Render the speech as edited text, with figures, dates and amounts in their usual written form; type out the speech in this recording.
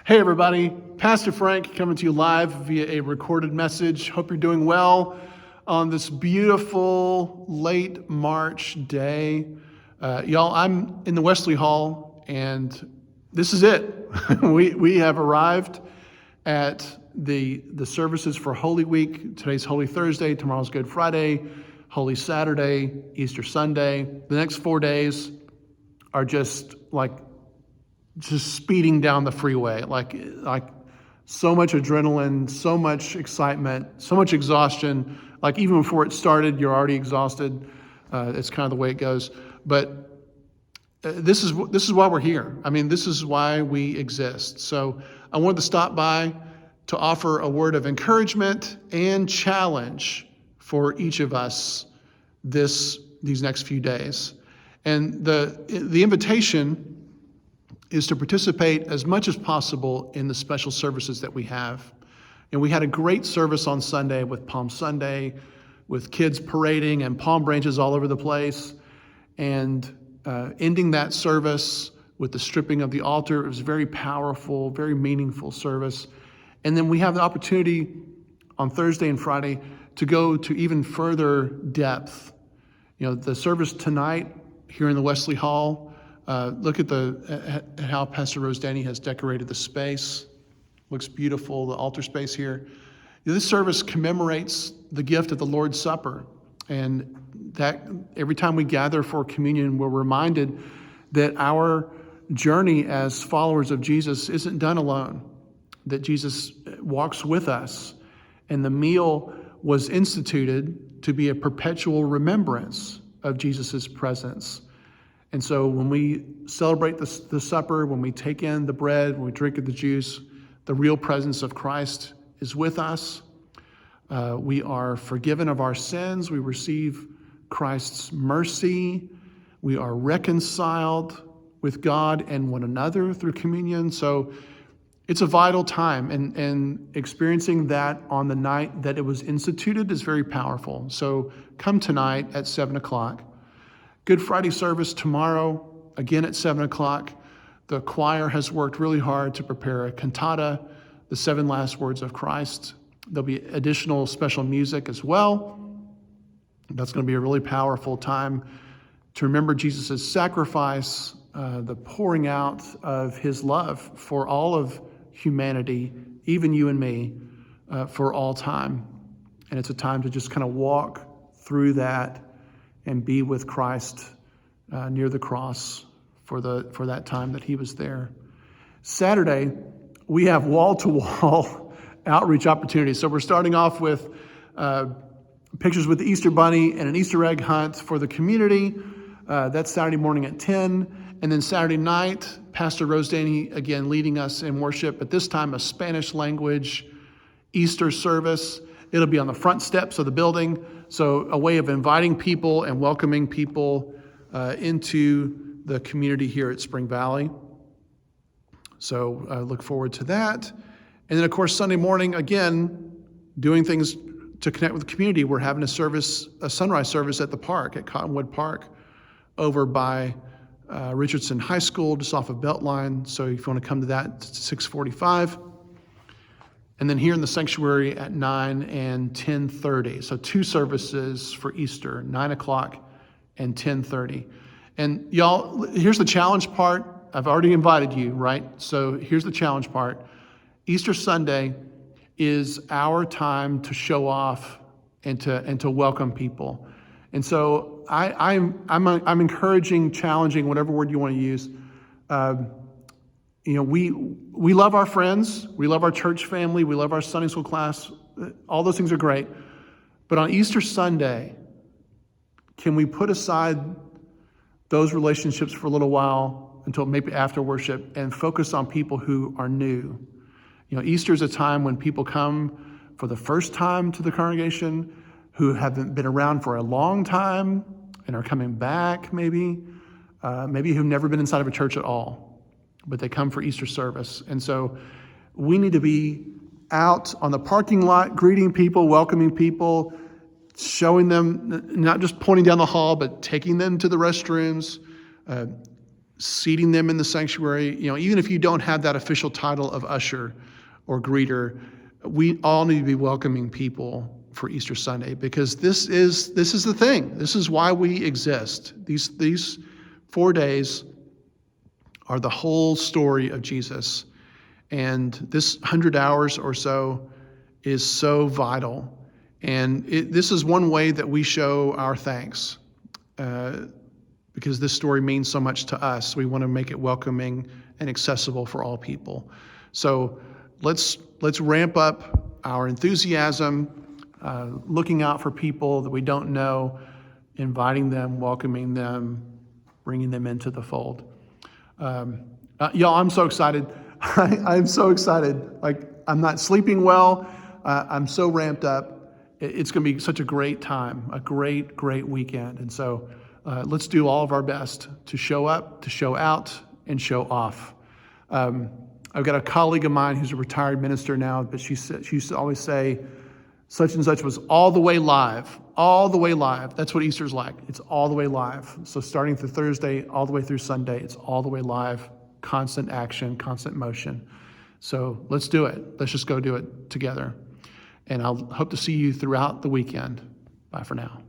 Hey everybody, Pastor Frank coming to you live via a recorded message. Hope you're doing well on this beautiful late March day. Y'all, I'm in the Wesley Hall and this is it. We have arrived at the services for Holy Week. Today's Holy Thursday, tomorrow's Good Friday, Holy Saturday, Easter Sunday. The next 4 days are just speeding down the freeway, like so much adrenaline, so much excitement, so much exhaustion. Like even before it started, you're already exhausted. It's kind of the way it goes. But this is why we're here. I mean, this is why we exist. So I wanted to stop by to offer a word of encouragement and challenge for each of us these next few days. And the invitation is to participate as much as possible in the special services that we have. And we had a great service on Sunday with Palm Sunday, with kids parading and palm branches all over the place. And ending that service with the stripping of the altar, it was very powerful, very meaningful service. And then we have the opportunity on Thursday and Friday to go to even further depth. You know, the service tonight here in the Wesley Hall, look at how Pastor Rose Danny has decorated the space. Looks beautiful, the altar space here. This service commemorates the gift of the Lord's Supper. And that every time we gather for communion, we're reminded that our journey as followers of Jesus isn't done alone, that Jesus walks with us. And the meal was instituted to be a perpetual remembrance of Jesus' presence. And so when we celebrate the supper, when we take in the bread, when we drink of the juice, the real presence of Christ is with us. We are forgiven of our sins. We receive Christ's mercy. We are reconciled with God and one another through communion. So it's a vital time, and experiencing that on the night that it was instituted is very powerful. So come tonight at 7 o'clock. Good Friday service tomorrow, again at 7 o'clock. The choir has worked really hard to prepare a cantata, the 7 last words of Christ. There'll be additional special music as well. That's going to be a really powerful time to remember Jesus' sacrifice, the pouring out of his love for all of humanity, even you and me, for all time. And it's a time to just kind of walk through that and be with Christ near the cross for that time that he was there. Saturday, we have wall-to-wall outreach opportunities. So we're starting off with pictures with the Easter Bunny and an Easter egg hunt for the community. That's Saturday morning at 10. And then Saturday night, Pastor Rose Danny, again, leading us in worship, but this time a Spanish language Easter service. It'll be on the front steps of the building. So a way of inviting people and welcoming people into the community here at Spring Valley. So I look forward to that. And then, of course, Sunday morning, again, doing things to connect with the community. We're having a sunrise service at the park, at Cottonwood Park, over by Richardson High School, just off of Beltline. So if you want to come to that, it's 6:45. And then here in the sanctuary at 9 and 10:30. So 2 services for Easter, 9 o'clock and 10:30. And y'all, here's the challenge part. I've already invited you, right? So here's the challenge part. Easter Sunday is our time to show off and to welcome people. And so I'm encouraging, challenging, whatever word you want to use. We love our friends, we love our church family, we love our Sunday school class. All those things are great. But on Easter Sunday, can we put aside those relationships for a little while until maybe after worship and focus on people who are new? You know, Easter is a time when people come for the first time to the congregation, who haven't been around for a long time and are coming back maybe who've never been inside of a church at all, but they come for Easter service. And so we need to be out on the parking lot, greeting people, welcoming people, showing them, not just pointing down the hall, but taking them to the restrooms, seating them in the sanctuary. Even if you don't have that official title of usher or greeter, we all need to be welcoming people for Easter Sunday, because this is the thing. This is why we exist. These 4 days are the whole story of Jesus. And this 100 hours or so is so vital. And this is one way that we show our thanks, because this story means so much to us. We want to make it welcoming and accessible for all people. So let's ramp up our enthusiasm, looking out for people that we don't know, inviting them, welcoming them, bringing them into the fold. Y'all, I'm so excited. I'm so excited. Like, I'm not sleeping well. I'm so ramped up. It's going to be such a great time, a great, great weekend. And so let's do all of our best to show up, to show out, and show off. I've got a colleague of mine who's a retired minister now, but she used to always say, such and such was all the way live, all the way live. That's what Easter's like. It's all the way live. So starting through Thursday, all the way through Sunday, it's all the way live, constant action, constant motion. So let's do it. Let's just go do it together. And I'll hope to see you throughout the weekend. Bye for now.